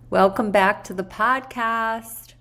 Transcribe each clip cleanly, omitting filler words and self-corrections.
Welcome back to the podcast.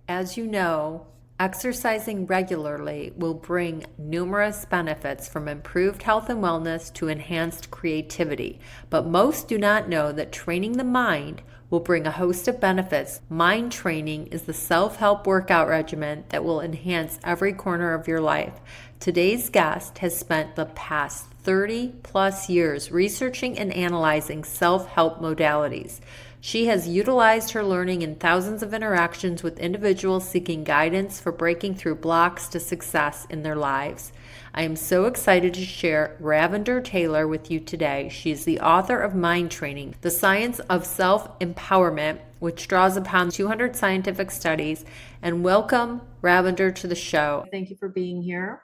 As you know, exercising regularly will bring numerous benefits from improved health and wellness to enhanced creativity. But most do not know that training the mind will bring a host of benefits. Mind training is the self help workout regimen that will enhance every corner of your life. Today's guest has spent the past 30 plus years researching and analyzing self help modalities. She has utilized her learning in thousands of interactions with individuals seeking guidance for breaking through blocks to success in their lives. I am so excited to share Ravinder Taylor with you today. She is the author of Mind Training, The Science of Self-Empowerment, which draws upon 200 scientific studies. And welcome, Ravinder, to the show. Thank you for being here.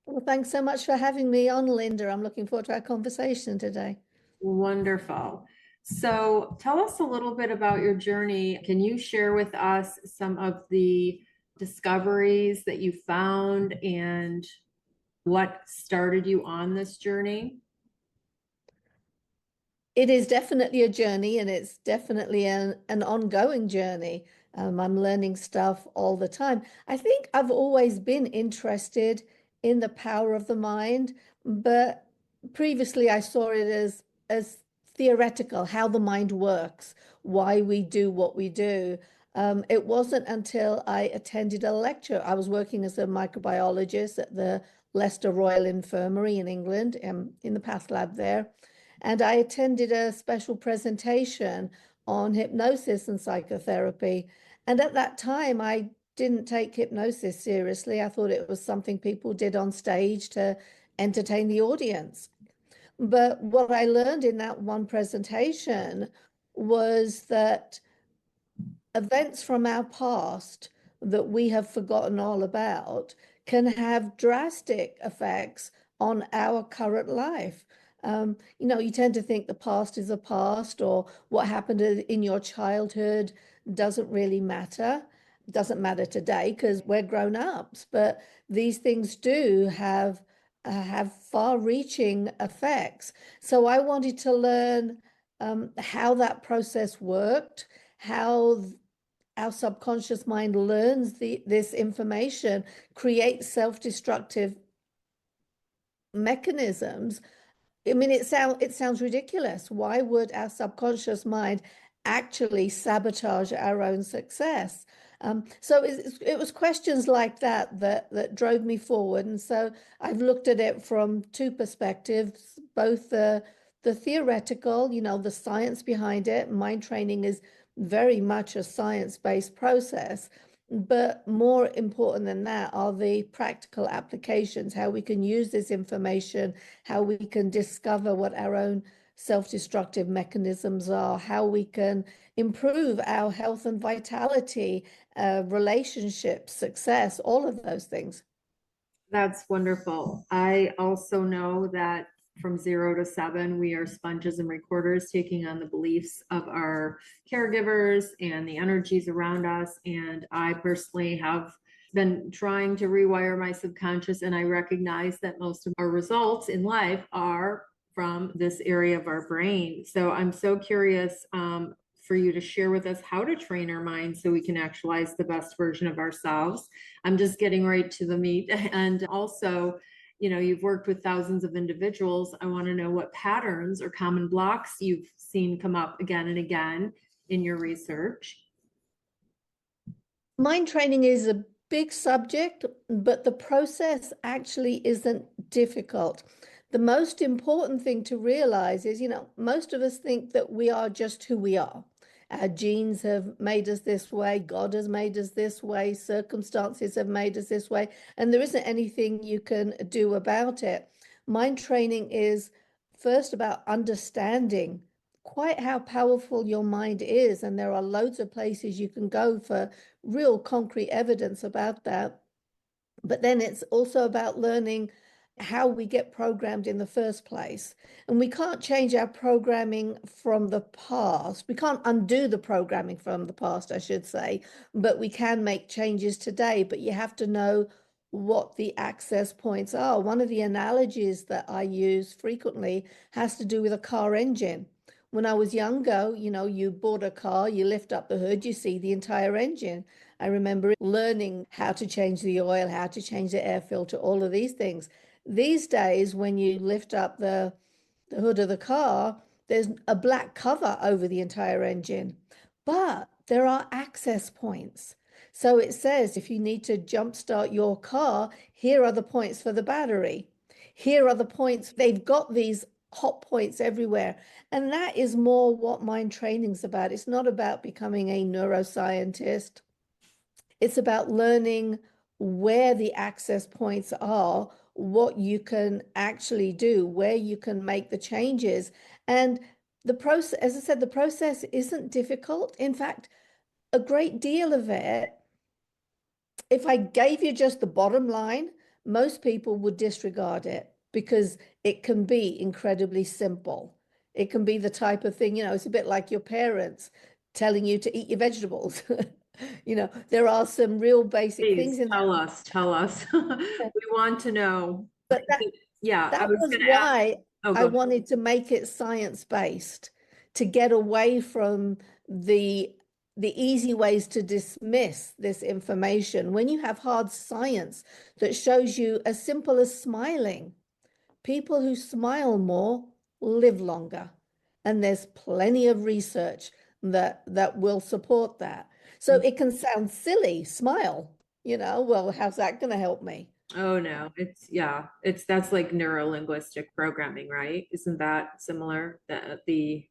Well, thanks so much for having me on, Linda. I'm looking forward to our conversation today. Wonderful. So tell us a little bit about your journey. Can you share with us some of the discoveries that you found and what started you on this journey? It is definitely a journey, and it's definitely an ongoing journey. I'm learning stuff all the time. I think I've always been interested in the power of the mind, but previously I saw it as theoretical, how the mind works, why we do what we do. It wasn't until I attended a lecture. I was working as a microbiologist at the Leicester Royal Infirmary in England, in the path lab there. And I attended a special presentation on hypnosis and psychotherapy. And at that time, I didn't take hypnosis seriously. I thought it was something people did on stage to entertain the audience. But what I learned in that one presentation was that events from our past that we have forgotten all about can have drastic effects on our current life. You tend to think the past is the past, or what happened in your childhood doesn't really matter. Doesn't matter today because we're grown ups, but these things do have far-reaching effects. So I wanted to learn how that process worked, how our subconscious mind learns this information, creates self-destructive mechanisms. I mean, it sounds ridiculous. Why would our subconscious mind actually sabotage our own success? So it was questions like that drove me forward. And so I've looked at it from two perspectives, both the theoretical, the science behind it. Mind training is very much a science-based process. But more important than that are the practical applications, how we can use this information, how we can discover what our own self-destructive mechanisms are, how we can improve our health and vitality, relationships, success, all of those things. That's wonderful. I also know that from 0 to 7, we are sponges and recorders taking on the beliefs of our caregivers and the energies around us. And I personally have been trying to rewire my subconscious, and I recognize that most of our results in life are from this area of our brain. So I'm so curious for you to share with us how to train our minds so we can actualize the best version of ourselves. I'm just getting right to the meat. And also, you've worked with thousands of individuals. I want to know what patterns or common blocks you've seen come up again and again in your research. Mind training is a big subject, but the process actually isn't difficult. The most important thing to realize is, most of us think that we are just who we are. Our genes have made us this way, God has made us this way, circumstances have made us this way, and there isn't anything you can do about it. Mind training is first about understanding quite how powerful your mind is, and there are loads of places you can go for real concrete evidence about that. But then it's also about learning how we get programmed in the first place. And we can't change our programming from the past. We can't undo the programming from the past, I should say, but we can make changes today. But you have to know what the access points are. One of the analogies that I use frequently has to do with a car engine. when I was younger, you bought a car, you lift up the hood, you see the entire engine. I remember learning how to change the oil, how to change the air filter, all of these things. These days, when you lift up the hood of the car, there's a black cover over the entire engine, but there are access points. So it says if you need to jumpstart your car, here are the points for the battery. Here are the points. They've got these hot points everywhere. And that is more what mind training's about. It's not about becoming a neuroscientist. It's about learning where the access points are, what you can actually do, where you can make the changes. And the process, as I said, the process isn't difficult. In fact, a great deal of it, if I gave you just the bottom line, most people would disregard it because it can be incredibly simple. It can be the type of thing, it's a bit like your parents telling you to eat your vegetables. There are some real basic Please things in tell us, tell us. We want to know. there. But Yeah, I that was was going to ask. why Oh, I go ahead. wanted to make it science-based, to get away from the easy ways to dismiss this information. When you have hard science that shows you as simple as smiling, people who smile more live longer. And there's plenty of research that will support that. So it can sound silly, smile, well, how's that going to help me? Oh no, that's like neuro-linguistic programming, right? Isn't that similar? The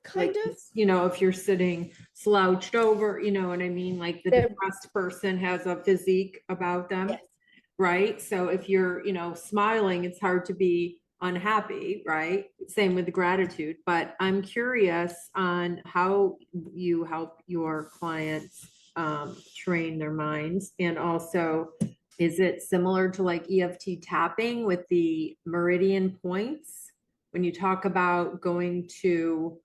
Kind like, of. if you're sitting slouched over, you know what I mean? Like the There, depressed person has a physique about them, yes. right? So if you're, smiling, it's hard to be unhappy, right? Same with gratitude. But I'm curious on how you help your clients train their minds. And also, is it similar to like EFT tapping with the meridian points? When you talk about going to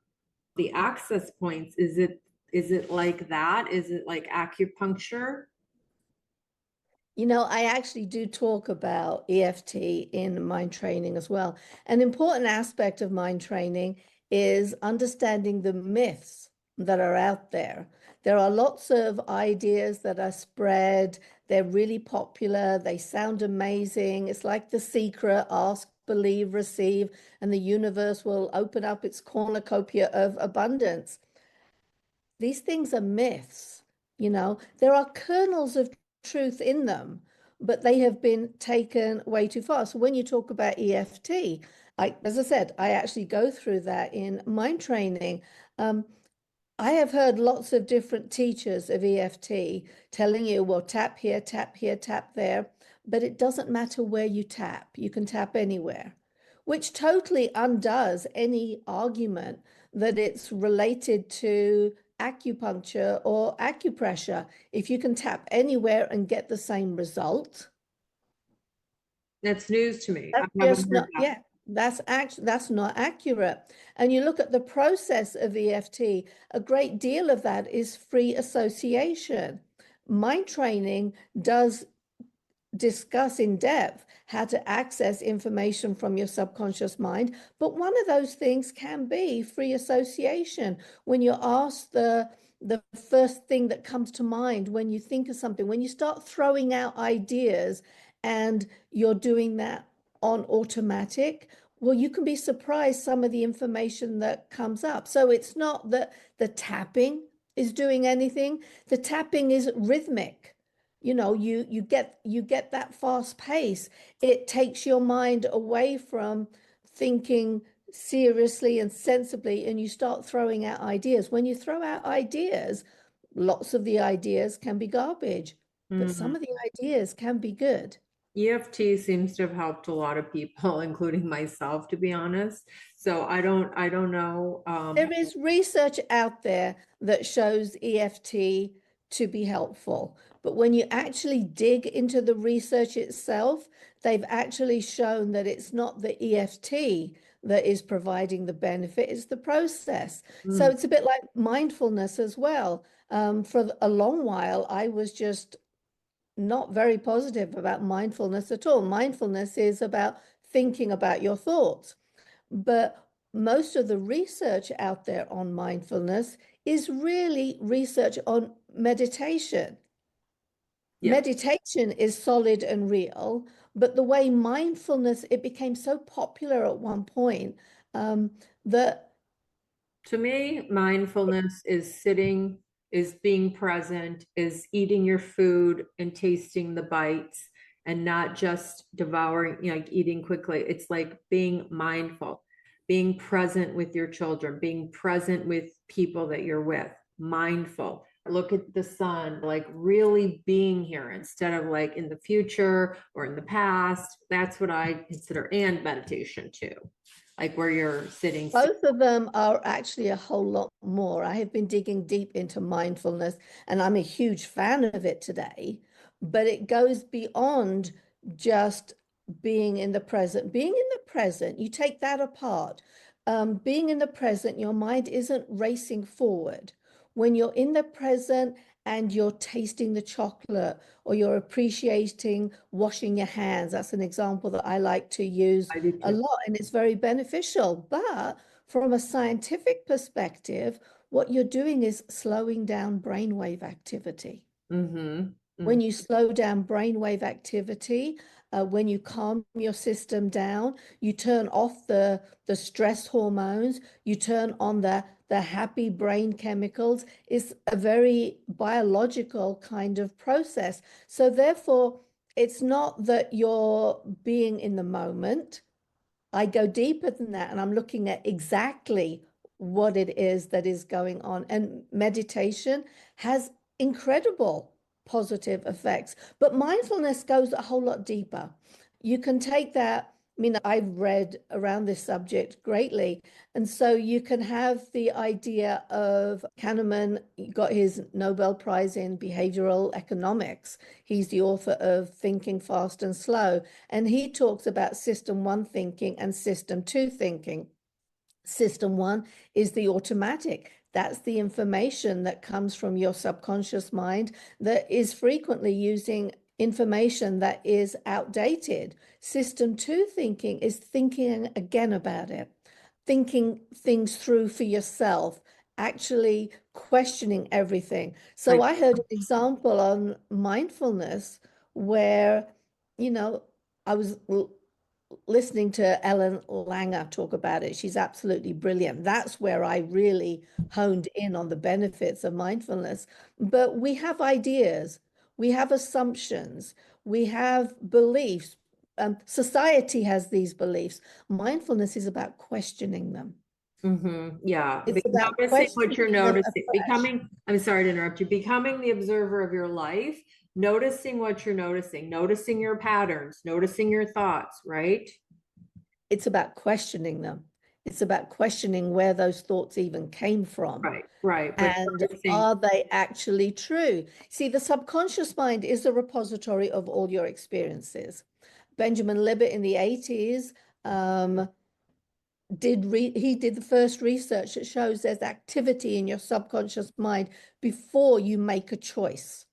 the access points, is it like that? Is it like acupuncture? I actually do talk about EFT in mind training as well. An important aspect of mind training is understanding the myths that are out there. There are lots of ideas that are spread. They're really popular. They sound amazing. It's like The Secret, ask, believe, receive, and the universe will open up its cornucopia of abundance. These things are myths, There are kernels of truth in them, but they have been taken way too far. So when you talk about EFT, as I said, I actually go through that in mind training. I have heard lots of different teachers of EFT telling you, well, tap here, tap there, but it doesn't matter where you tap. You can tap anywhere, which totally undoes any argument that it's related to acupuncture or acupressure. If you can tap anywhere and get the same result, That's news to me. I that's haven't just heard not, that. yeah, that's not accurate. And you look at the process of EFT, a great deal of that is free association. Mind training does discuss in depth how to access information from your subconscious mind. But one of those things can be free association. When you're asked the first thing that comes to mind when you think of something, when you start throwing out ideas and you're doing that on automatic, well, you can be surprised some of the information that comes up. So it's not that the tapping is doing anything. The tapping is rhythmic. You get that fast pace. It takes your mind away from thinking seriously and sensibly, and you start throwing out ideas. When you throw out ideas, lots of the ideas can be garbage, but some Mhm. of the ideas can be good. EFT seems to have helped a lot of people, including myself, to be honest. So I don't know. There is research out there that shows EFT to be helpful, but when you actually dig into the research itself, they've actually shown that it's not the EFT that is providing the benefit, it's the process. So Mm. it's a bit like mindfulness as well. For a long while, I was just not very positive about mindfulness at all. Mindfulness is about thinking about your thoughts. But most of the research out there on mindfulness is really research on meditation. Yeah. Meditation is solid and real, but the way mindfulness, it became so popular at one point that To me, mindfulness is sitting, is being present, is eating your food and tasting the bites and not just devouring, like eating quickly. It's like being mindful, being present with your children, being present with people that you're with, mindful. Look at the sun, like really being here instead of like in the future or in the past. That's what I consider, and meditation too, like where you're sitting still. both of them are actually a whole lot more. I have been digging deep into mindfulness, and I'm a huge fan of it today, but it goes beyond just being in the present. Being in the present, you take that apart. Being in the present, your mind isn't racing forward. When you're in the present and you're tasting the chocolate or you're appreciating washing your hands, that's an example that I like to use I do a too. lot, and it's very beneficial. But from a scientific perspective, what you're doing is slowing down brainwave activity. Mm-hmm. When you slow down brainwave activity, when you calm your system down, you turn off the stress hormones, you turn on the happy brain chemicals. It's a very biological kind of process. So therefore, it's not that you're being in the moment. I go deeper than that, and I'm looking at exactly what it is that is going on. And meditation has incredible positive effects, but mindfulness goes a whole lot deeper. You can take that. I mean, I've read around this subject greatly. And so you can have the idea of Kahneman got his Nobel Prize in behavioral economics. He's the author of Thinking Fast and Slow. And he talks about system one thinking and system two thinking. System one is the automatic. That's the information that comes from your subconscious mind that is frequently using information that is outdated. System two thinking is thinking again about it, thinking things through for yourself, actually questioning everything. So Like, I heard an example on mindfulness where, you know, I was listening to Ellen Langer talk about it. She's absolutely brilliant. That's where I really honed in on the benefits of mindfulness. But we have ideas, we have assumptions, we have beliefs. Society has these beliefs. Mindfulness is about questioning them. yeah, It's about noticing what you're questioning them noticing, afresh. becoming, I'm sorry to interrupt you, becoming the observer of your life, noticing what you're noticing your patterns, noticing your thoughts, right? It's about questioning them. It's about questioning where those thoughts even came from. Right, right. But And noticing, are they actually true? See, the subconscious mind is a repository of all your experiences. Benjamin Libet in the 80s he did the first research that shows there's activity in your subconscious mind before you make a choice.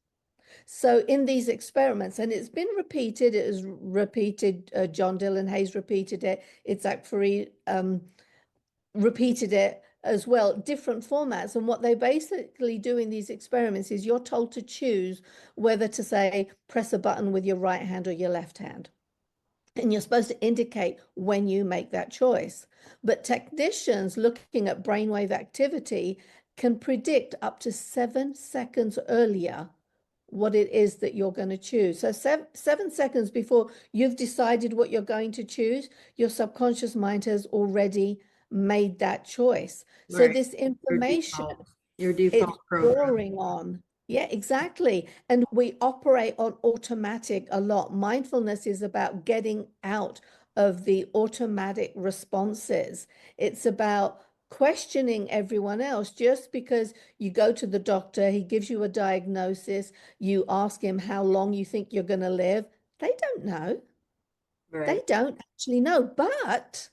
So in these experiments, and it's been repeated, it is repeated, John Dylan Hayes repeated it, it's actually repeated it as well, different formats. And what they basically do in these experiments is you're told to choose whether to say, press a button with your right hand or your left hand. And you're supposed to indicate when you make that choice. But technicians looking at brainwave activity can predict up to 7 seconds earlier what it is that you're going to choose. So 7 seconds before you've decided what you're going to choose, your subconscious mind has already made that choice. So right, this your information, default, your it's default program. drawing on. Yeah, exactly. And we operate on automatic a lot. Mindfulness is about getting out of the automatic responses. It's about questioning everyone else. Just because you go to the doctor, he gives you a diagnosis, you ask him how long you think you're going to live. They don't know. They Right. don't actually know. But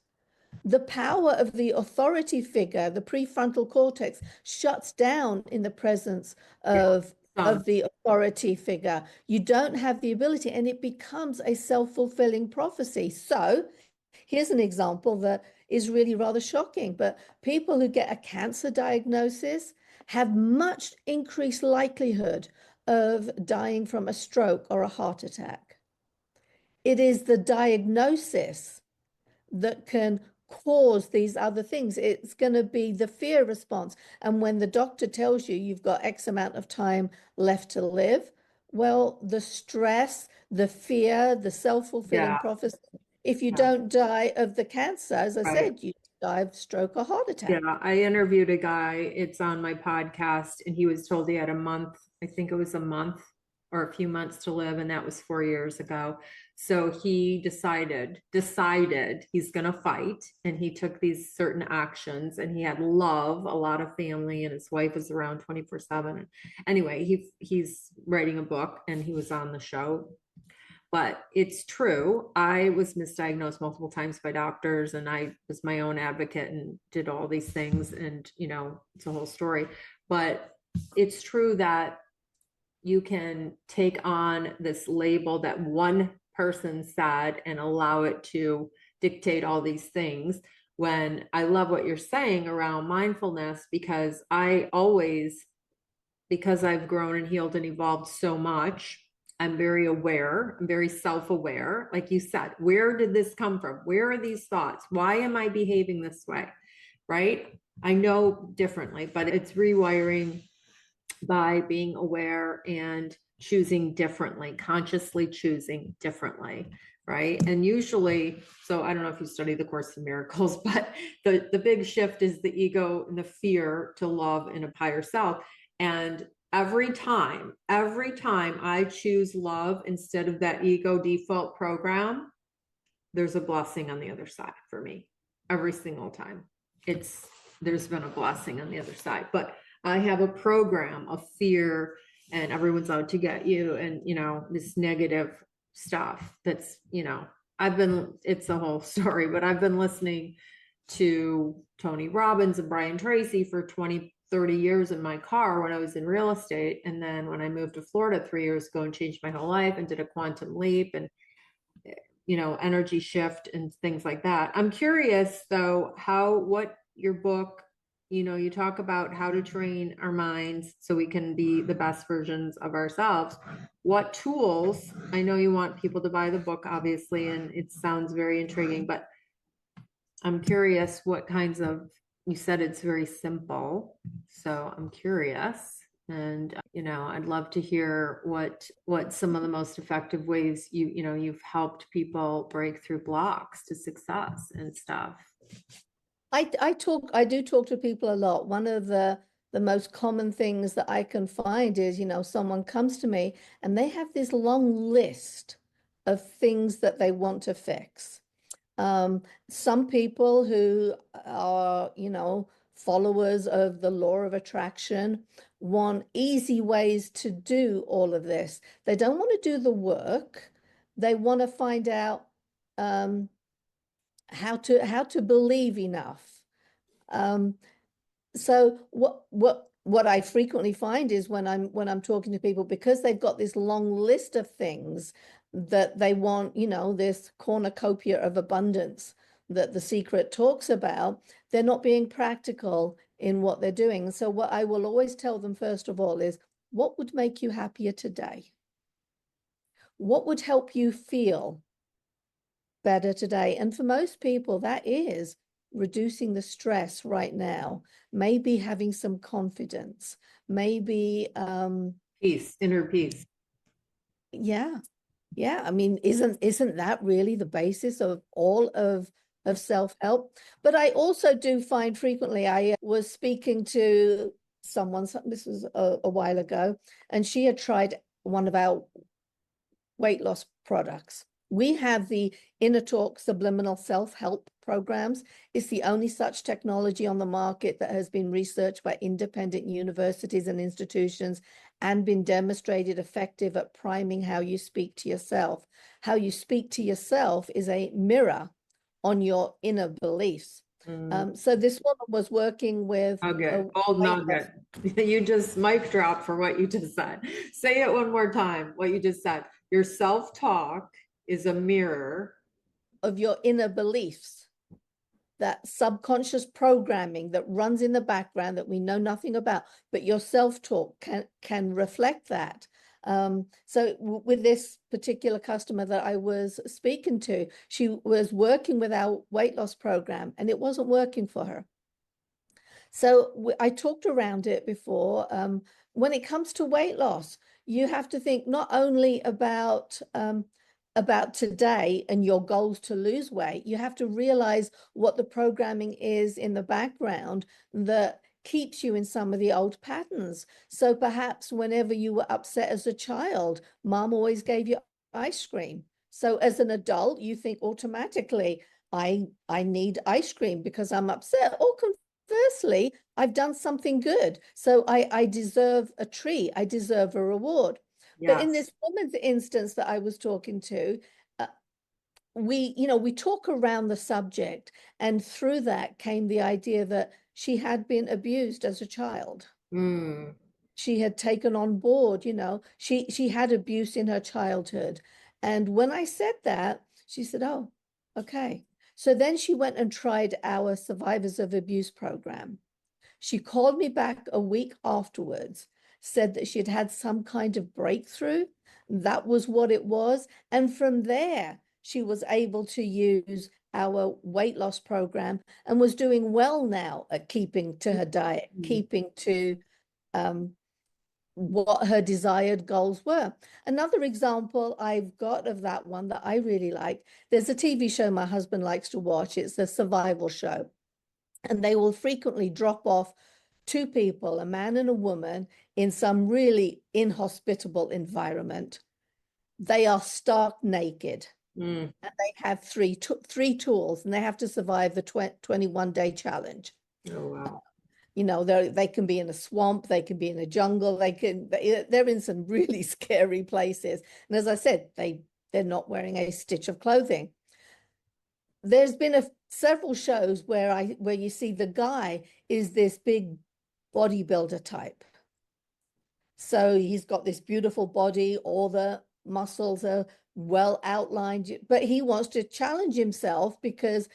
the power of the authority figure, the prefrontal cortex, shuts down in the presence Yeah. of the authority figure. You don't have the ability, and it becomes a self-fulfilling prophecy. So here's an example that is really rather shocking. But people who get a cancer diagnosis have much increased likelihood of dying from a stroke or a heart attack. It is the diagnosis that can cause these other things. It's going to be the fear response. And when the doctor tells you you've got X amount of time left to live, well, the stress, the fear, the self-fulfilling Yeah. prophecy. If you Yeah. don't die of the cancer, as I Right. said, you die of stroke or heart attack. Yeah, I interviewed a guy, it's on my podcast, and he was told he had a month, I think it was a month or a few months to live, and that was 4 years ago. So he decided he's gonna fight, and he took these certain actions, and he had love, a lot of family, and his wife was around 24/7. Anyway, he's writing a book, and he was on the show. But it's true. I was misdiagnosed multiple times by doctors, and I was my own advocate and did all these things. And, it's a whole story. But it's true that you can take on this label that one person said and allow it to dictate all these things. When I love what you're saying around mindfulness, because because I've grown and healed and evolved so much, I'm very aware. I'm very self-aware. Like you said, where did this come from? Where are these thoughts? Why am I behaving this way? Right? I know differently, but it's rewiring by being aware and choosing differently, consciously choosing differently. Right. And usually, so I don't know if you study the Course in Miracles, but the big shift is the ego and the fear to love and a higher self. And every time I choose love instead of that ego default program, there's a blessing on the other side for me. Every single time. There's been a blessing on the other side. But I have a program of fear and everyone's out to get you and, this negative stuff that's, it's a whole story, but I've been listening to Tony Robbins and Brian Tracy for 20, 30 years in my car when I was in real estate. And then when I moved to Florida 3 years ago and changed my whole life and did a quantum leap and, energy shift and things like that. I'm curious though, what your book, you talk about how to train our minds so we can be the best versions of ourselves. What tools, I know you want people to buy the book, obviously, and it sounds very intriguing, but I'm curious what kinds of, you said it's very simple. So I'm curious. And, I'd love to hear what some of the most effective ways you've helped people break through blocks to success and stuff. I do talk to people a lot. One of the most common things that I can find is, someone comes to me and they have this long list of things that they want to fix. Some people who are, followers of the law of attraction want easy ways to do all of this. They don't want to do the work. They want to find out how to believe enough. So what I frequently find is when I'm talking to people, because they've got this long list of things that they want, this cornucopia of abundance that The Secret talks about, they're not being practical in what they're doing. So what I will always tell them, first of all, is what would make you happier today? What would help you feel better today? And for most people, that is reducing the stress right now, maybe having some confidence, maybe peace, inner peace. Yeah. I mean, isn't that really the basis of all of self-help? But I also do find frequently, I was speaking to someone, this was a while ago, and she had tried one of our weight loss products. We have the Inner Talk Subliminal Self-Help programs. It's the only such technology on the market that has been researched by independent universities and institutions and been demonstrated effective at priming how you speak to yourself. How you speak to yourself is a mirror on your inner beliefs. So this woman was working with Gold nugget. You just mic drop for what you just said. Say it one more time, what you just said. Your self-talk is a mirror of your inner beliefs. that subconscious programming that runs in the background that we know nothing about, but your self-talk can reflect that. So with this particular customer that I was speaking to, she was working with our weight loss program and it wasn't working for her. So I talked around it before. When it comes to weight loss, you have to think not only about today and your goals to lose weight, you have to realize what the programming is in the background that keeps you in some of the old patterns. So perhaps whenever you were upset as a child, mom always gave you ice cream. So as an adult, you think automatically, I need ice cream because I'm upset. Or conversely, I've done something good. So I deserve a treat. I deserve a reward. But in Yes. this woman's instance that I was talking to, we talk around the subject, and through that came the idea that she had been abused as a child. Mm. She had taken on board, she had abuse in her childhood. And when I said that, she said, "Oh, okay." So then she went and tried our Survivors of Abuse program. She called me back a week afterwards, said that she'd had some kind of breakthrough. That was what it was. And from there, she was able to use our weight loss program and was doing well now at keeping to her diet, Mm. keeping to um, what her desired goals were. Another example I've got of that one that I really like, there's a TV show my husband likes to watch. It's a survival show. And they will frequently drop off two people, a man and a woman, in some really inhospitable environment. They are stark naked Mm. and they have three tools and they have to survive the 21-day challenge. Oh, wow. They can be in a swamp, they can be in a jungle, they're in some really scary places. And as I said, they're not wearing a stitch of clothing. There's been several shows where you see the guy is this big bodybuilder type. So he's got this beautiful body, all the muscles are well outlined, but he wants to challenge himself because,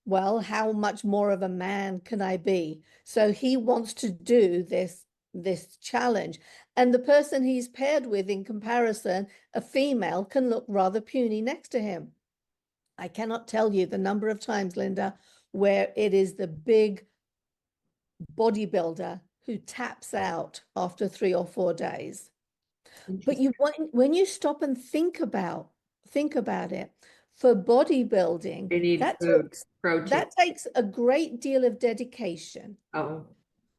well, how much more of a man can I be? So he wants to do this challenge. And the person he's paired with in comparison, a female, can look rather puny next to him. I cannot tell you the number of times, Linda, where it is the big bodybuilder who taps out after 3 or 4 days. But when you stop and think about it, for bodybuilding, They need that food, takes protein. that takes a great deal of dedication. Oh,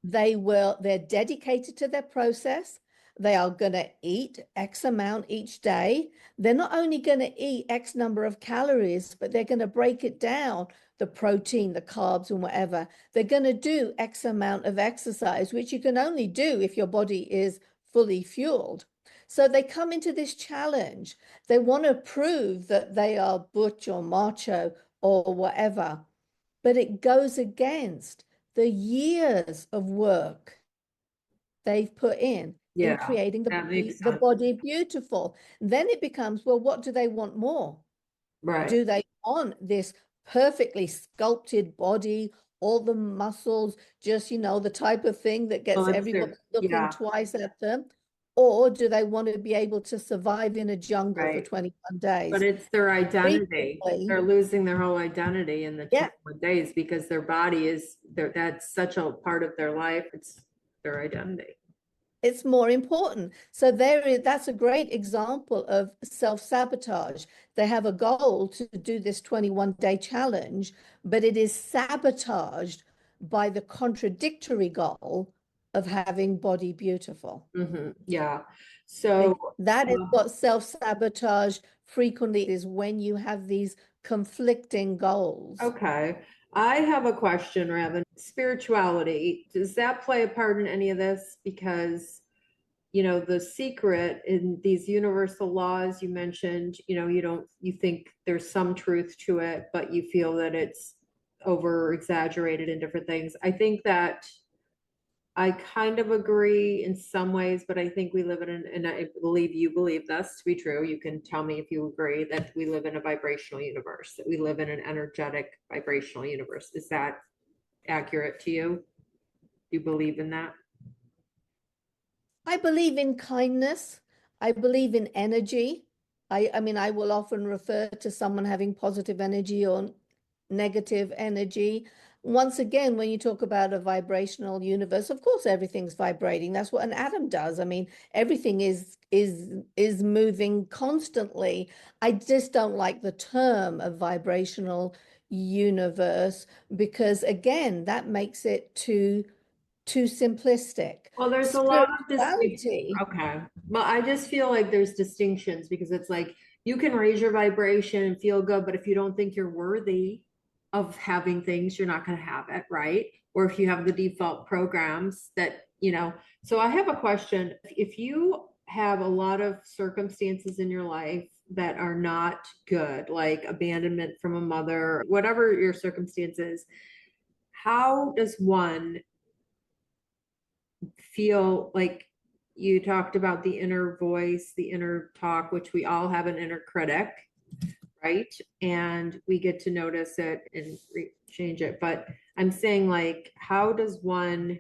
They're dedicated to their process. They are going to eat X amount each day. They're not only going to eat X number of calories, but they're going to break it down, the protein, the carbs, and whatever. They're going to do X amount of exercise, which you can only do if your body is fully fueled. So they come into this challenge. They want to prove that they are butch or macho or whatever, but it goes against the years of work they've put in yeah, creating that makes the sense. body beautiful. Then it becomes, well, what do they want more? Right. Do they want this perfectly sculpted body, all the muscles, just, the type of thing that Well, gets it's everybody their, looking yeah, twice at them? Or do they want to be able to survive in a jungle for right. 21 But days? it's their identity. Frequently, They're losing their whole identity in the yeah, 21 days because their body is that's such a part of their life. It's their identity. it's more important. So that's a great example of self-sabotage. They have a goal to do this 21-day challenge, but it is sabotaged by the contradictory goal of having body beautiful. Yeah. So, That is uh, what self-sabotage frequently is, when you have these conflicting goals. okay. I have a question, Raven. Spirituality, does that play a part in any of this? Because the secret in these universal laws you mentioned, you think there's some truth to it, but you feel that it's over exaggerated in different things. I think that I kind of agree in some ways, but I think we live in and I believe you believe this to be true. You can tell me if you agree that we live in a vibrational universe, that we live in an energetic vibrational universe. Is that accurate to you? Do you believe in that? I believe in kindness. I believe in energy. I mean, I will often refer to someone having positive energy or negative energy. Once again, when you talk about a vibrational universe, of course everything's vibrating. That's what an atom does. I mean, everything is moving constantly. I just don't like the term of vibrational universe because again, that makes it too simplistic. Well, there's a lot of distinct. Spirituality, Okay. Well, I just feel like there's distinctions because it's like you can raise your vibration and feel good, but if you don't think you're worthy of having things, you're not going to have it, right? Or if you have the default programs that, so I have a question. If you have a lot of circumstances in your life that are not good, like abandonment from a mother, whatever your circumstances, how does one feel like you talked about the inner voice, the inner talk, which we all have an inner critic, right? And we get to notice it and change it. But I'm saying, like, how does one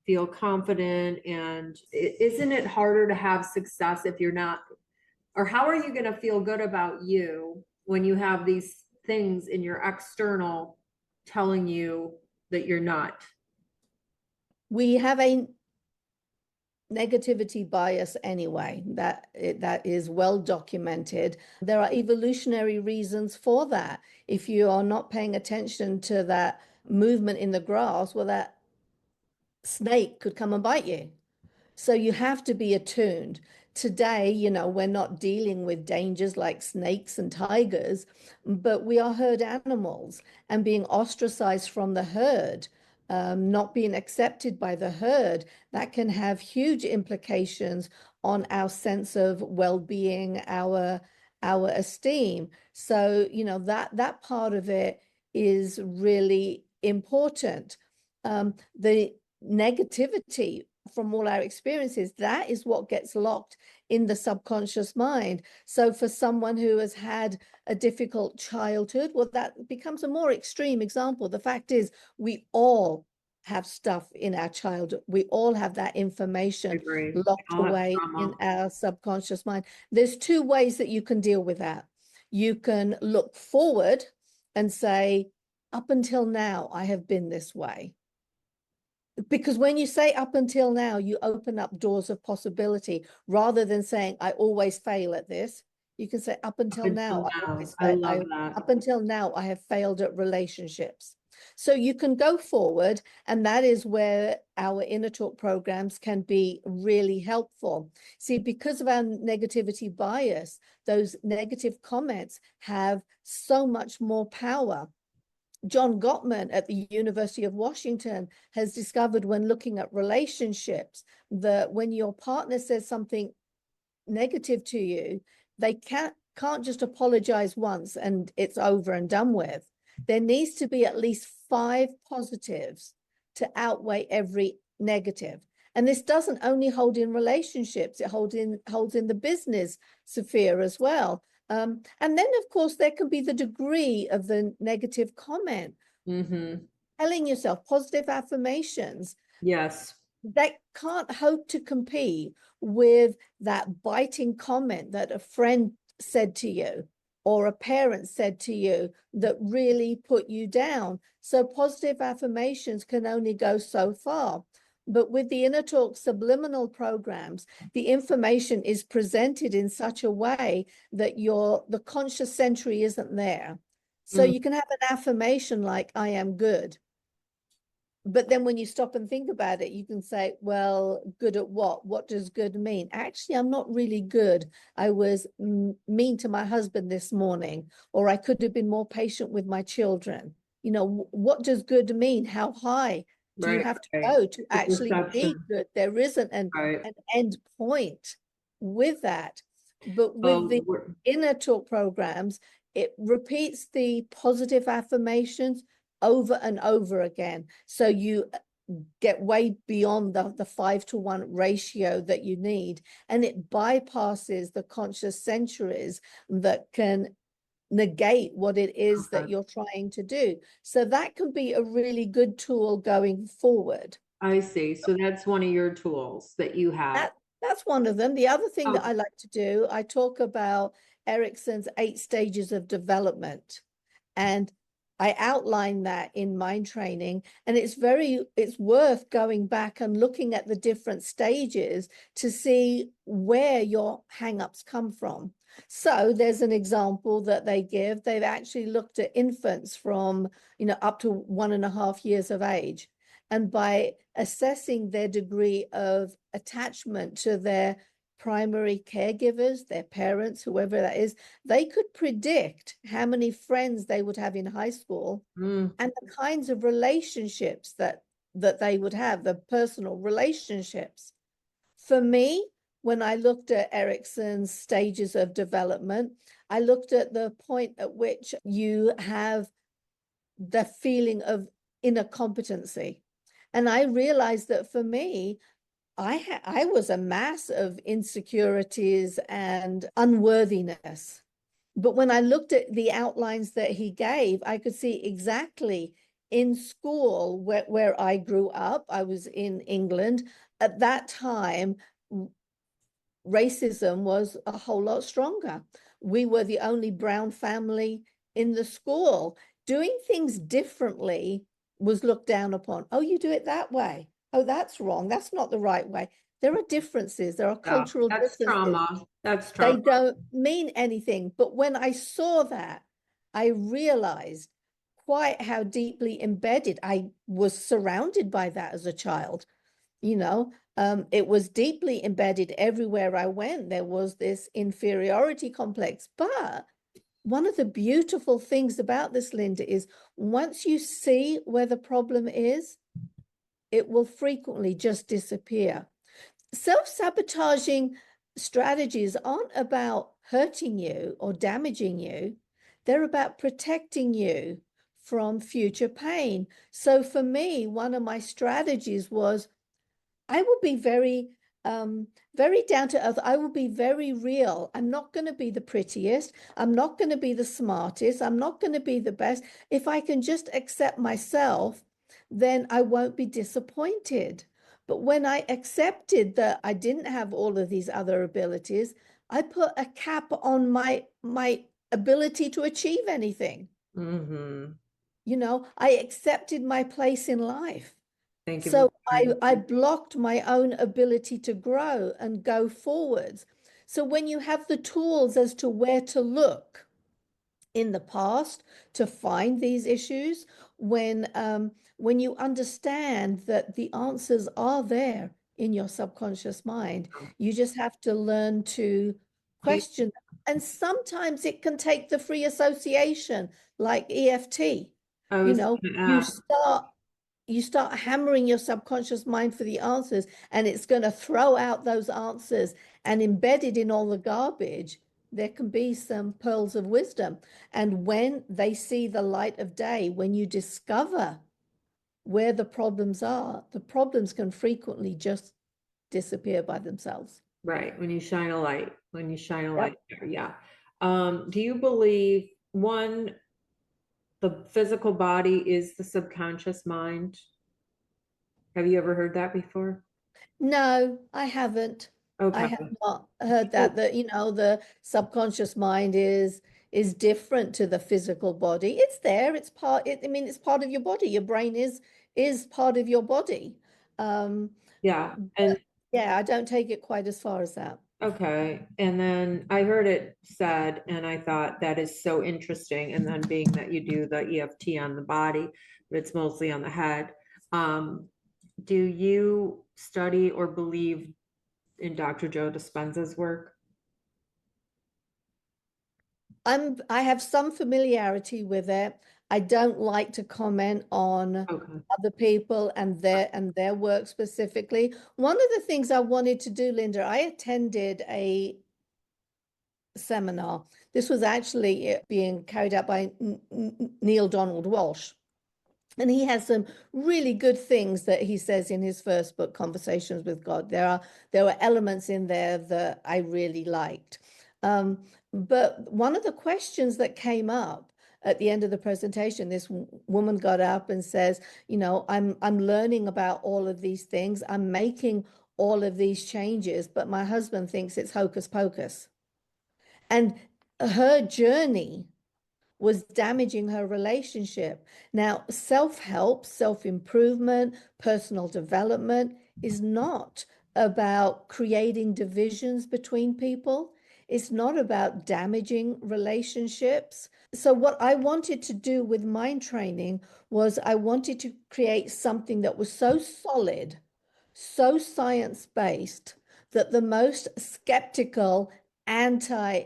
feel confident? And isn't it harder to have success if you're not, or how are you going to feel good about you when you have these things in your external telling you that you're not? we have a negativity bias anyway, that is well documented. There are evolutionary reasons for that. If you are not paying attention to that movement in the grass, well, that snake could come and bite you. So you have to be attuned. Today, we're not dealing with dangers like snakes and tigers, but we are herd animals and being ostracized from the herd, not being accepted by the herd, that can have huge implications on our sense of well-being, our esteem. So, that part of it is really important. The negativity from all our experiences, that is what gets locked in the subconscious mind. So for someone who has had a difficult childhood, well, that becomes a more extreme example. The fact is, we all have stuff in our childhood. We all have that I information agree. locked I'll have away in trauma. our subconscious mind. There's two ways that you can deal with that. You can look forward and say, up until now, I have been this way. Because when you say up until now, you open up doors of possibility rather than saying, I always fail at this. You can say, up Up until now, until I now. always I fail. love that. Up until now, I have failed at relationships. So you can go forward, and that is where our inner talk programs can be really helpful. See, because of our negativity bias, those negative comments have so much more power. John Gottman at the University of Washington has discovered when looking at relationships that when your partner says something negative to you, they can't just apologize once and it's over and done with. There needs to be at least 5 positives to outweigh every negative. And this doesn't only hold in relationships, it holds in the business sphere as well. And then, of course, there can be the degree of the negative comment. Mm-hmm. Telling yourself positive affirmations Yes. that can't hope to compete with that biting comment that a friend said to you or a parent said to you that really put you down. So positive affirmations can only go so far. But with the Inner Talk subliminal programs, the information is presented in such a way that the conscious sensory isn't there. So Mm, you can have an affirmation like, I am good. But then when you stop and think about it, you can say, well, good at what? What does good mean? Actually, I'm not really good. I was mean to my husband this morning, or I could have been more patient with my children. What does good mean? How high do you right, have to right. go to The actually be perception. good? There isn't Right. an end point with that. But with Well, the inner talk programs, it repeats the positive affirmations over and over again. So get way beyond the 5-to-1 ratio that you need, and it bypasses the conscious centuries that can negate what it is that Okay. you're trying to do. So that can be a really good tool going forward. I see. So that's one of your tools that you have. That's one of them. The other thing that Okay. I like to do, I talk about Erickson's 8 stages of development. And I outline that in mind training. And it's worth going back and looking at the different stages to see where your hangups come from. So there's an example that they give. They've actually looked at infants from, up to 1.5 years of age. And by assessing their degree of attachment to their primary caregivers, their parents, whoever that is, they could predict how many friends they would have in high school Mm, and the kinds of relationships that they would have, the personal relationships. For me, when I looked at Erickson's stages of development, I looked at the point at which you have the feeling of inner competency. And I realized that for me, I was a mass of insecurities and unworthiness. But when I looked at the outlines that he gave, I could see exactly in school where I grew up. I was in England. At that time, racism was a whole lot stronger. We were the only brown family in the school. Doing things differently was looked down upon. Oh, you do it that way. Oh, that's wrong. That's not the right way. There are differences. There are yeah, cultural that's differences. trauma. That's They trauma. don't mean anything. But when I saw that, I realized quite how deeply embedded I was surrounded by that as a child. It was deeply embedded everywhere I went. There was this inferiority complex. But one of the beautiful things about this, Linda, is once you see where the problem is, it will frequently just disappear. Self-sabotaging strategies aren't about hurting you or damaging you. They're about protecting you from future pain. So for me, one of my strategies was I will be very down to earth. I will be very real. I'm not going to be the prettiest. I'm not going to be the smartest. I'm not going to be the best. If I can just accept myself, then I won't be disappointed. But when I accepted that I didn't have all of these other abilities, I put a cap on my ability to achieve anything. Mm-hmm. I accepted my place in life. Thank you for So sharing. I blocked my own ability to grow and go forwards. So when you have the tools as to where to look in the past to find these issues, when you understand that the answers are there in your subconscious mind, you just have to learn to Do you, question. And sometimes it can take the free association, like EFT. I You was know, going to you ask. start you start hammering your subconscious mind for the answers, and it's going to throw out those answers. And embedded in all the garbage, there can be some pearls of wisdom. And when they see the light of day, when you discover where the problems are, the problems can frequently just disappear by themselves. Right, when you shine a light, when you shine a light Yep. there, yeah. Do you believe one, the physical body is the subconscious mind? Have you ever heard that before? No, I haven't. I Okay. have not heard that the subconscious mind is different to the physical body. It's there, I mean, it's part of your body. Your brain is part of your body. Um, Yeah, and but yeah, I don't take it quite as far as that. okay, and then I heard it said, and I thought that is so interesting. And then being that you do the EFT on the body, but it's mostly on the head. Do you study or believe in Dr. Joe Dispenza's work? I have some familiarity with it. I don't like to comment on Okay. other people and their work specifically. One of the things I wanted to do, Linda, I attended a seminar. This was actually being carried out by Neil Donald Walsh. And he has some really good things that he says in his first book, Conversations with God. There were elements in there that I really liked. But one of the questions that came up at the end of the presentation, this woman got up and says, I'm learning about all of these things. I'm making all of these changes, but my husband thinks it's hocus pocus. And her journey was damaging her relationship. Now, self-help, self-improvement, personal development is not about creating divisions between people. It's not about damaging relationships. So what I wanted to do with mind training was I wanted to create something that was so solid, so science-based, that the most skeptical, anti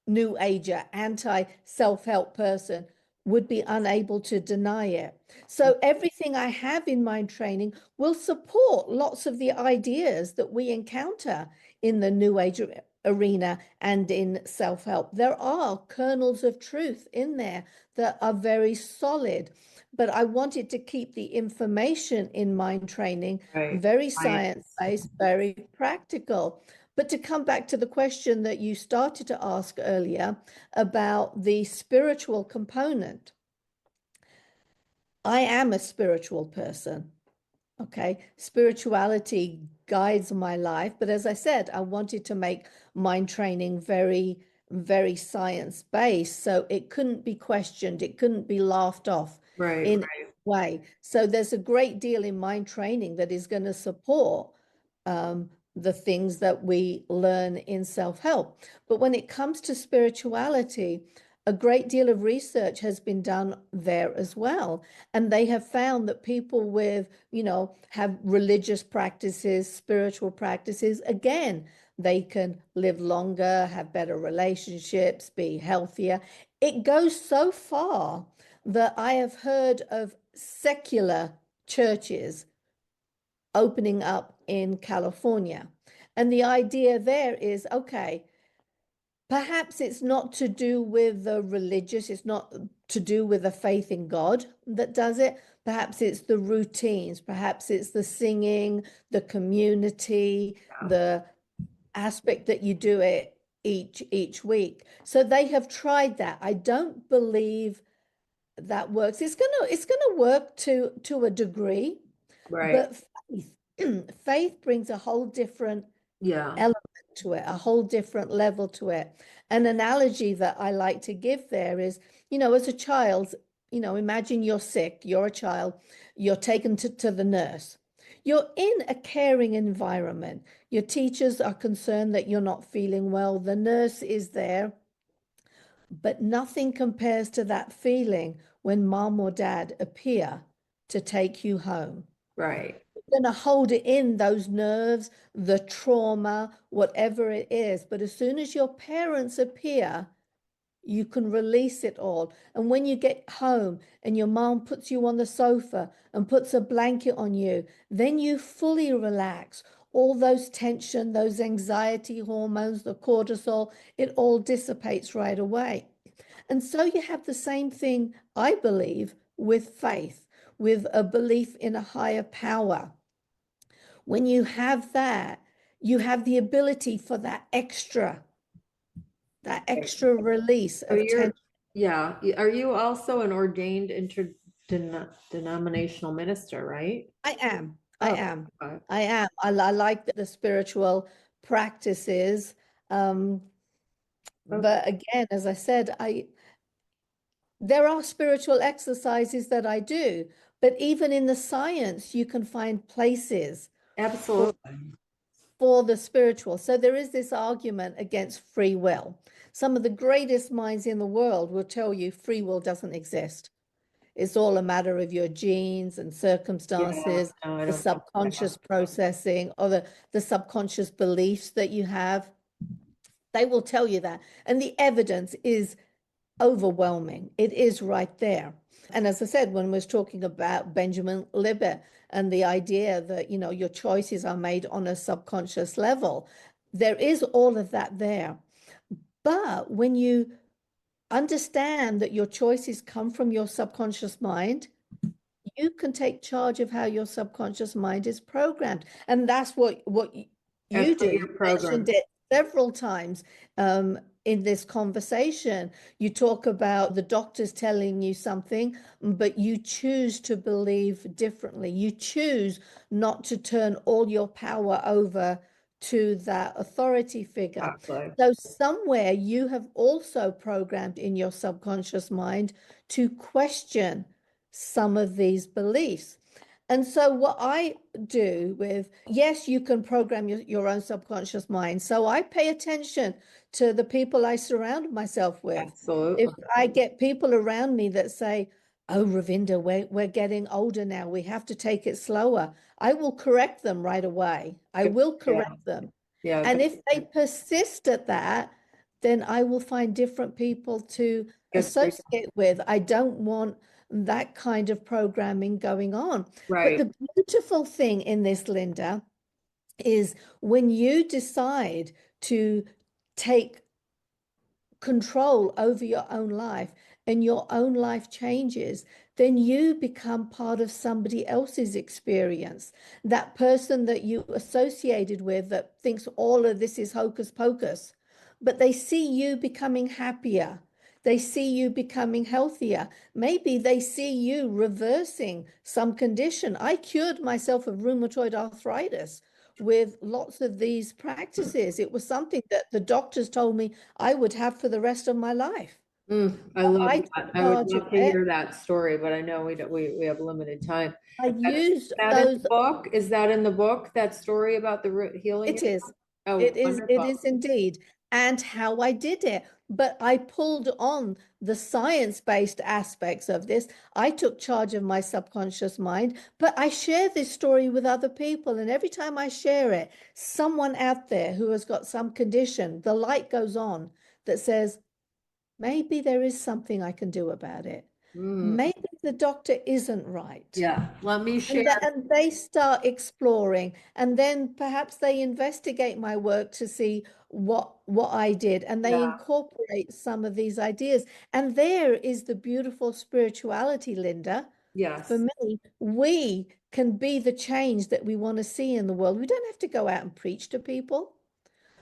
New Ager, anti self-help person would be unable to deny it. So everything I have in mind training will support lots of the ideas that we encounter in the New Age arena and in self-help. There are kernels of truth in there that are very solid, but I wanted to keep the information in mind training Right. very Science. science-based, very practical. But to come back to the question that you started to ask earlier about the spiritual component, I am a spiritual person. Okay. Spirituality guides my life. But as I said, I wanted to make mind training very, very science-based. So it couldn't be questioned, it couldn't be laughed off Right. in any way. So there's a great deal in mind training that is going to support the things that we learn in self-help. But when it comes to spirituality, a great deal of research has been done there as well. And they have found that people with, have religious practices, spiritual practices, again, they can live longer, have better relationships, be healthier. It goes so far that I have heard of secular churches opening up in California. And the idea there is, okay, perhaps it's not to do with the religious, it's not to do with the faith in God that does it. Perhaps it's the routines, perhaps it's the singing, the community, Yeah. the aspect that you do it each week. So they have tried that. I don't believe that works. It's gonna work to a degree, Right. but faith brings a whole different Yeah. element to it, a whole different level to it. An analogy that I like to give there is, as a child, imagine you're sick, you're a child, you're taken to the nurse. You're in a caring environment. Your teachers are concerned that you're not feeling well. The nurse is there, but nothing compares to that feeling when mom or dad appear to take you home. Right. Going to hold it in, those nerves, the trauma, whatever it is. But as soon as your parents appear, you can release it all. And when you get home and your mom puts you on the sofa and puts a blanket on you, then you fully relax. All those tension, those anxiety hormones, the cortisol, it all dissipates right away. And so you have the same thing, I believe, with faith, with a belief in a higher power. When you have that, you have the ability for that Right. extra release So of you're, tension. yeah. Are you also an ordained interdenominational minister, right? I am. I Oh, am. okay. I am. I like the spiritual practices. Um, Okay. but again, as I said, there are spiritual exercises that I do, but even in the science, you can find places for Absolutely. the spiritual. So there is this argument against free will. Some of the greatest minds in the world will tell you free will doesn't exist. It's all a matter of your genes and Yeah. circumstances, No, I the don't think so. subconscious processing, or the subconscious beliefs that you have. They will tell you that. And the evidence is overwhelming. It is right there. And as I said, when we was talking about Benjamin Libet and the idea that, your choices are made on a subconscious level, there is all of that there. But when you understand that your choices come from your subconscious mind, you can take charge of how your subconscious mind is programmed. And that's what That's you do. what You your mentioned program. it several times in this conversation. You talk about the doctors telling you something, but you choose to believe differently. You choose not to turn all your power over to that authority figure. Exactly. So somewhere you have also programmed in your subconscious mind to question some of these beliefs. And so what I do with, yes, you can program your own subconscious mind. So I pay attention to the people I surround myself with. If Absolutely. I get people around me that say, "Oh, Ravinder, we're getting older now. We have to take it slower," I will correct them right away. I will Yeah. correct them. Yeah. And if they persist at that, then I will find different people to Good for you. associate with. I don't want that kind of programming going on. But Right. the beautiful thing in this, Linda, is when you decide to take control over your own life and your own life changes, then you become part of somebody else's experience. That person that you associated with that thinks all of this is hocus pocus, but they see you becoming happier. They see you becoming healthier. Maybe they see you reversing some condition. I cured myself of rheumatoid arthritis with lots of these practices. It was something that the doctors told me I would have for the rest of my life. I love I took that. I would charge of love to it. hear that story, but I know we don't, we have limited time. I That's used that in those. the book? Is that in the book, that story about the healing It is. yourself? Oh, It wonderful. is indeed. And how I did it. But I pulled on the science-based aspects of this. I took charge of my subconscious mind, but I share this story with other people. And every time I share it, someone out there who has got some condition, the light goes on that says, maybe there is something I can do about it. Mm, Maybe the doctor isn't right. yeah. Let me And, share. and they start exploring, and then perhaps they investigate my work to see what I did, and they Yeah. incorporate some of these ideas. And there is the beautiful spirituality, Linda. For Yes. me, we can be the change that we want to see in the world. We don't have to go out and preach to people.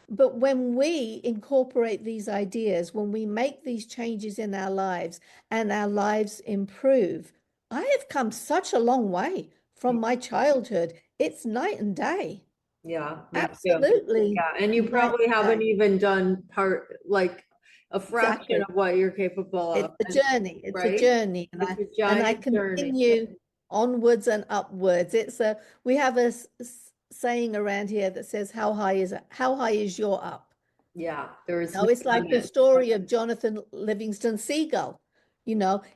But when we incorporate these ideas, when we make these changes in our lives and our lives improve, I have come such a long way from my childhood. It's night and day. Yeah, me too. Absolutely Yeah, and you night probably and haven't day. even done part, like a fraction Exactly. of what you're capable of, It's a journey. It's a right? journey. It's a And I giant journey. continue onwards and upwards. It's a we have a saying around here that says, how high is your up? Yeah, there is No, no it's like the limit. story of Jonathan Livingston Seagull.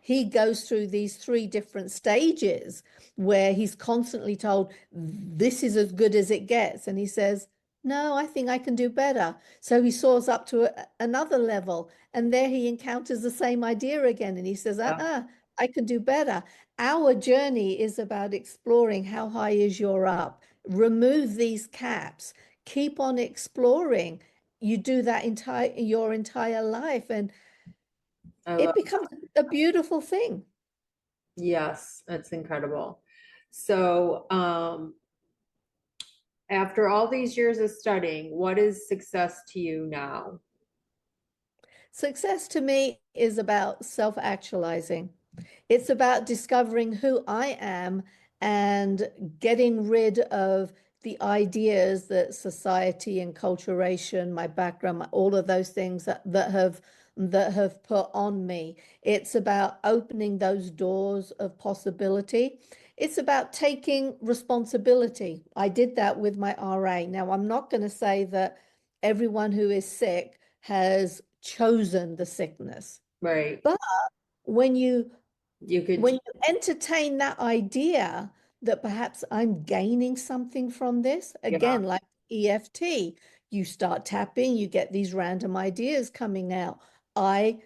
He goes through these three different stages where he's constantly told, this is as good as it gets. And he says, no, I think I can do better. So he soars up to another level. And there he encounters the same idea again. And he says, Yeah, I can do better. Our journey is about exploring how high is your up. Remove these caps. Keep on exploring. You do that your entire life, and I it love, becomes a beautiful thing. yes, that's incredible. So, after all these years of studying, what is success to you now? Success to me is about self-actualizing. It's about discovering who I am and getting rid of the ideas that society and culturation, my background, all of those things that have put on me. It's about opening those doors of possibility. It's about taking responsibility. I did that with my RA. Now, I'm not going to say that everyone who is sick has chosen the sickness, Right. but when you You could, when you entertain that idea that perhaps I'm gaining something from this, yeah, again, like EFT, you start tapping, you get these random ideas coming out. I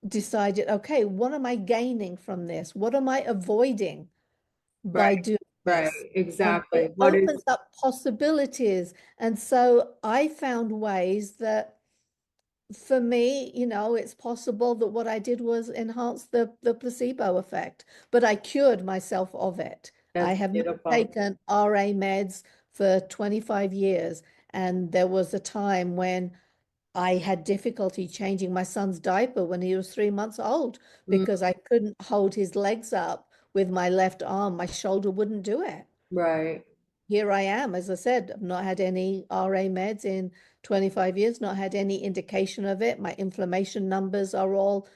decided, okay, what am I gaining from this? What am I avoiding right, by doing right, this? And exactly. it What is, opens up possibilities. And so I found ways that For me, it's possible that what I did was enhance the placebo effect, but I cured myself of it. I That's have not beautiful. taken RA meds for 25 years, and there was a time when I had difficulty changing my son's diaper when he was 3 months old Mm, because I couldn't hold his legs up with my left arm. My shoulder wouldn't do it. right. Here I am, as I said, I've not had any RA meds in 25 years, not had any indication of it. My inflammation numbers are all,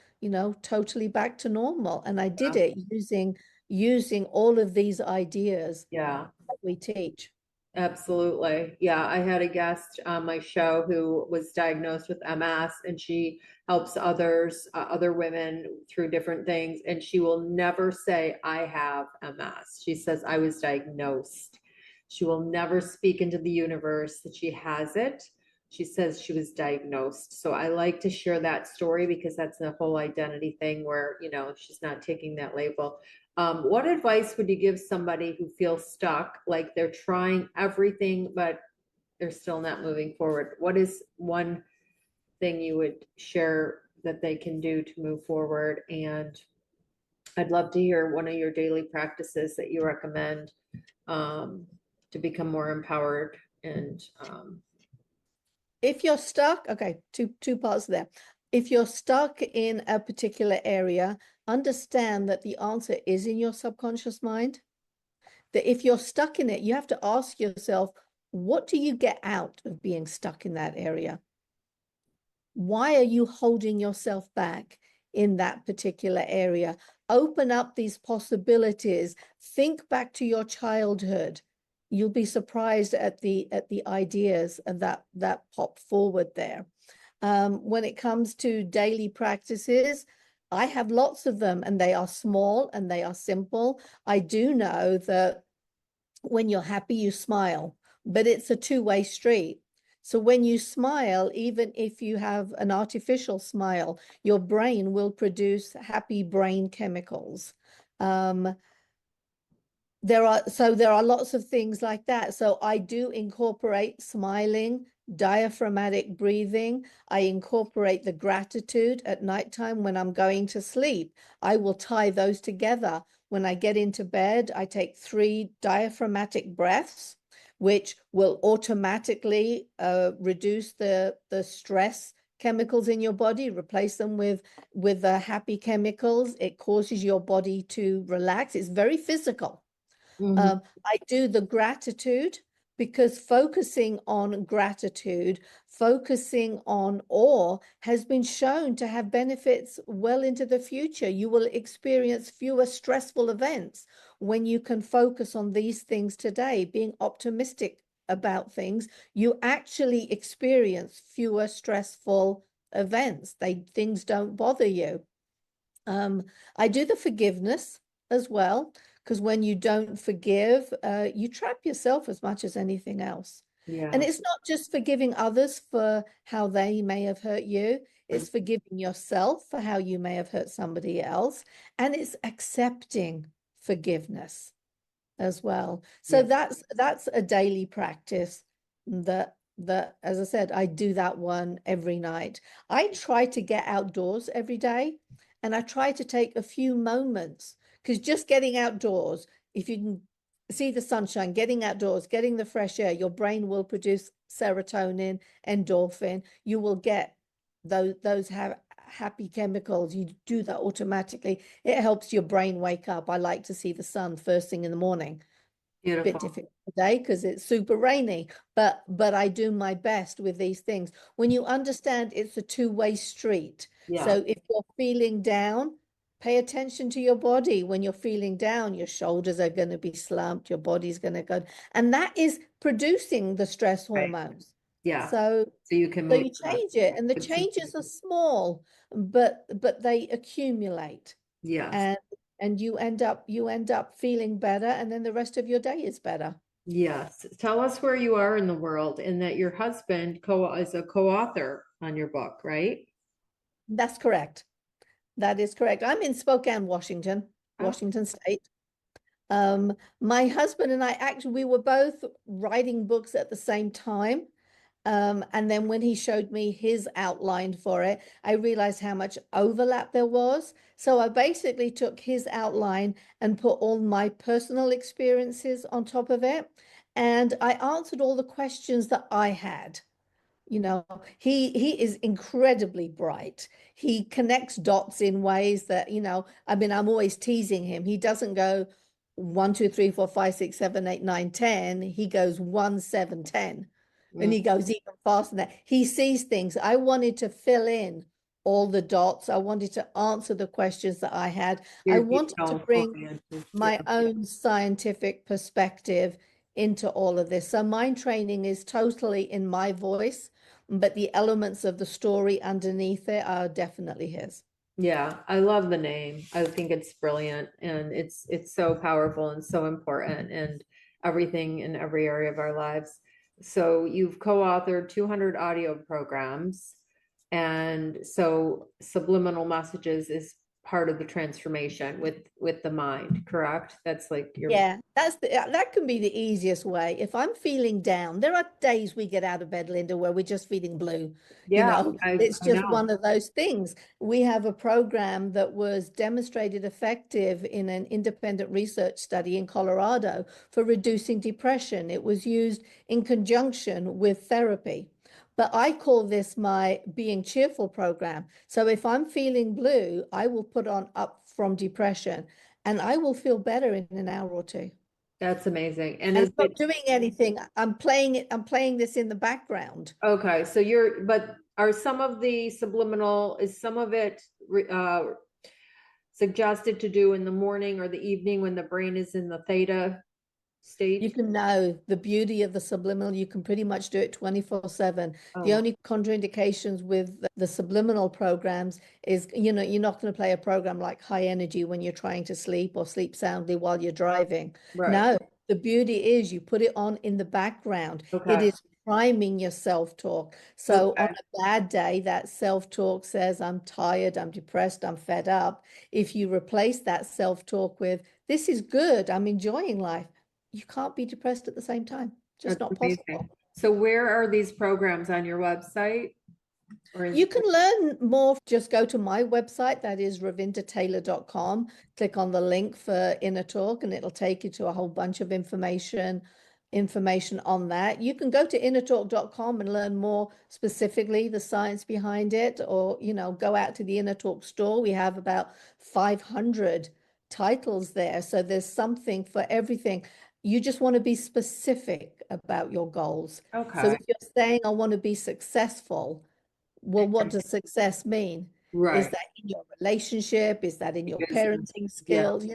totally back to normal. And I did Yeah. it using all of these ideas Yeah. that we teach. Absolutely. Yeah, I had a guest on my show who was diagnosed with MS, and she helps others, other women through different things. And she will never say, I have MS. She says, I was diagnosed. She will never speak into the universe that she has it. She says she was diagnosed. So I like to share that story because that's the whole identity thing where, she's not taking that label. What advice would you give somebody who feels stuck, like they're trying everything, but they're still not moving forward? What is one thing you would share that they can do to move forward? And I'd love to hear one of your daily practices that you recommend um, to become more empowered and If you're stuck, okay, two parts there. If you're stuck in a particular area, understand that the answer is in your subconscious mind. That if you're stuck in it, you have to ask yourself, what do you get out of being stuck in that area? Why are you holding yourself back in that particular area? Open up these possibilities. Think back to your childhood. You'll be surprised at the ideas that pop forward there. When it comes to daily practices, I have lots of them, and they are small and they are simple. I do know that when you're happy, you smile, but it's a two-way street. So when you smile, even if you have an artificial smile, your brain will produce happy brain chemicals. Um, there are lots of things like that. So I do incorporate smiling, diaphragmatic breathing. I incorporate the gratitude at nighttime when I'm going to sleep. I will tie those together. When I get into bed, I take 3 diaphragmatic breaths, which will automatically reduce the stress chemicals in your body, replace them with the happy chemicals. It causes your body to relax. It's very physical. mhm. I do the gratitude because focusing on gratitude, focusing on awe has been shown to have benefits well into the future. You will experience fewer stressful events when you can focus on these things today, being optimistic about things. You actually experience fewer stressful events. Things don't bother you. I do the forgiveness as well, because when you don't forgive, you trap yourself as much as anything else. And Yeah. it's not just forgiving others for how they may have hurt you, it's forgiving yourself for how you may have hurt somebody else, and it's accepting forgiveness as well. So Yeah. that's a daily practice that as I said, I do that one every night. I try to get outdoors every day, and I try to take a few moments, because just getting outdoors, if you can see the sunshine, getting outdoors, getting the fresh air, your brain will produce serotonin, endorphin. You will get those happy chemicals. You do that automatically. It helps your brain wake up. I like to see the sun first thing in the morning. Bit Beautiful. difficult today because it's super rainy, but I do my best with these things. When you understand it's a two-way street. Yeah. So if you're feeling down, pay attention to your body. When you're feeling down, your shoulders are going to be slumped, your body's going to go, and that is producing the stress Right. hormones. Yeah. So So you can so move you that. change it, and the changes are small, but they accumulate, Yes. and you end up feeling better, and then the rest of your day is better. Yes. Tell us where you are in the world and that your husband co is a co-author on your book, right? That's correct. That is correct. I'm in Spokane, Washington, Oh, Washington State. My husband and I actually we were both writing books at the same time. And then when he showed me his outline for it, I realized how much overlap there was. So I basically took his outline and put all my personal experiences on top of it. And I answered all the questions that I had. You know, he is incredibly bright. He connects dots in ways that, I mean, I'm always teasing him. He doesn't go 1, 2, 3, 4, 5, 6, 7, 8, 9, 10. He goes 1, 7, 10. And Mm. he goes even faster than that. He sees things. I wanted to fill in all the dots. I wanted to answer the questions that I had. I You're wanted to detail bring oriented. Yeah. my own scientific perspective into all of this. So mind training is totally in my voice, but the elements of the story underneath it are definitely his. Yeah, I love the name. I think it's brilliant and it's so powerful and so important and everything in every area of our lives. So you've co-authored 200 audio programs, and so subliminal messages is part of the transformation with the mind, correct? That's like your Yeah, that can be the easiest way. If I'm feeling down, there are days we get out of bed, Linda, where we're just feeling blue. yeah, It's I just know. one of those things. We have a program that was demonstrated effective in an independent research study in Colorado for reducing depression. It was used in conjunction with therapy. But I call this my being cheerful program. So if I'm feeling blue, I will put on up from depression and I will feel better in an hour or two. That's amazing. And And is I'm it not doing anything. I'm playing it. I'm playing this in the background. okay? So but are some of the subliminal, is some of it suggested to do in the morning or the evening when the brain is in the theta You state? can know the beauty of the subliminal. You can pretty much do it 24/7. The Oh, only contraindications with the subliminal programs is, you're not going to play a program like high energy when you're trying to sleep or sleep soundly while you're driving. right. No, the beauty is you put it on in the background. It Okay. is priming your self-talk. So on Okay. a bad day, that self-talk says, I'm tired, I'm depressed, I'm fed up. If you replace that self-talk with, this is good, I'm enjoying life, you can't be depressed at the same time. Just That's not amazing. possible. So where are these programs on your website? Or is You can learn more. Just go to my website, that is ravindertaylor.com. Click on the link for Inner Talk, and it'll take you to a whole bunch of information on that. You can go to innertalk.com and learn more specifically the science behind it, or go out to the Inner Talk store. We have about 500 titles there. So there's something for everything. You just want to be specific about your goals. So okay. if you're saying, I want to be successful, well, what does success mean? Is Right. that in your relationship? Is that in your Business. parenting Yeah. skills?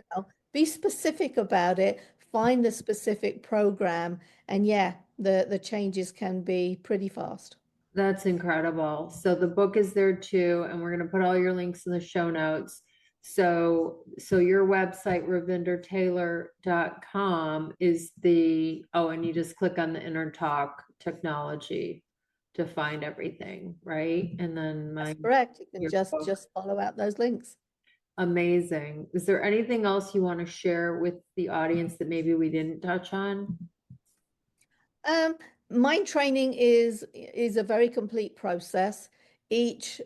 Be specific about it. Find the specific program, and yeah, the changes can be pretty fast. That's incredible. So the book is there too, and we're going to put all your links in the show notes. So your website, ravindertaylor.com, is and you just click on the Inner Talk technology to find everything, right? And then That's correct. You can your just book. just follow out those links. Amazing. Is there anything else you want to share with the audience that maybe we didn't touch on? Um, Mind training is a very complete process. Each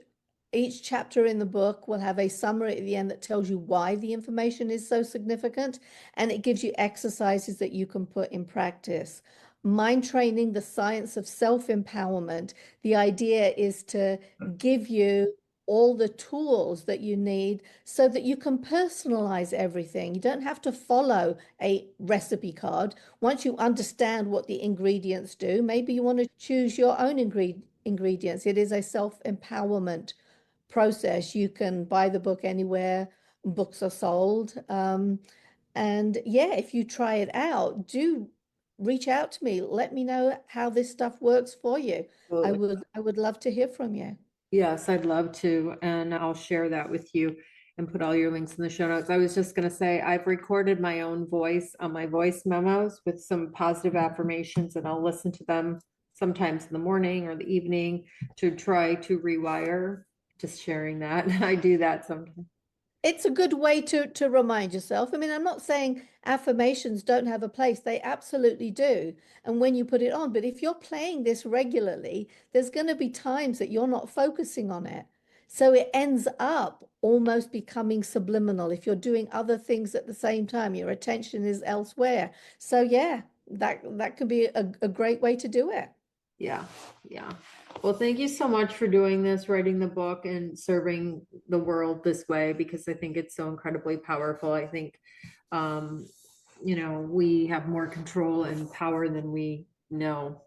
each chapter in the book will have a summary at the end that tells you why the information is so significant, and it gives you exercises that you can put in practice. Mind training, the science of self-empowerment. The idea is to give you all the tools that you need so that you can personalize everything. You don't have to follow a recipe card. Once you understand what the ingredients do, maybe you want to choose your own ingredients. It is a self-empowerment process. You can buy the book anywhere books are sold. And yeah, if you try it out, do reach out to me. Let me know how this stuff works for you. I Absolutely. would I would love to hear from you. Yes, I'd love to, and I'll share that with you and put all your links in the show notes. I was just going to say, I've recorded my own voice on my voice memos with some positive affirmations, and I'll listen to them sometimes in the morning or the evening to try to rewire. Just sharing that. I do that sometimes. It's a good way to remind yourself. I mean, I'm not saying affirmations don't have a place. They absolutely do. And when you put it on, but if you're playing this regularly, there's going to be times that you're not focusing on it. So it ends up almost becoming subliminal. If you're doing other things at the same time, your attention is elsewhere. So yeah, that could be a great way to do it. Yeah, yeah. Well, thank you so much for doing this, writing the book and serving the world this way, because I think it's so incredibly powerful. I think, um, we have more control and power than we know.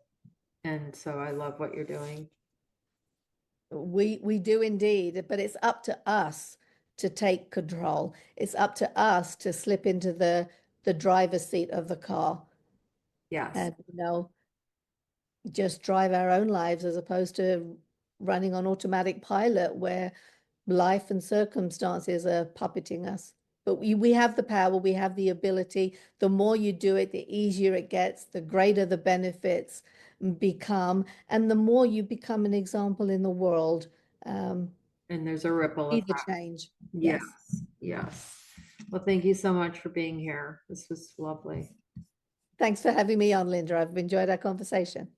And so I love what you're doing. We do indeed, but it's up to us to take control. It's up to us to slip into the driver's seat of the car Yes. and just drive our own lives as opposed to running on automatic pilot where life and circumstances are puppeting us. But we have the power, we have the ability. The more you do it, the easier it gets, the greater the benefits become, and the more you become an example in the world. And there's a ripple Be effect. the change. Yes, Yes. yes. Well, thank you so much for being here. This was lovely. Thanks for having me on, Linda. I've enjoyed our conversation.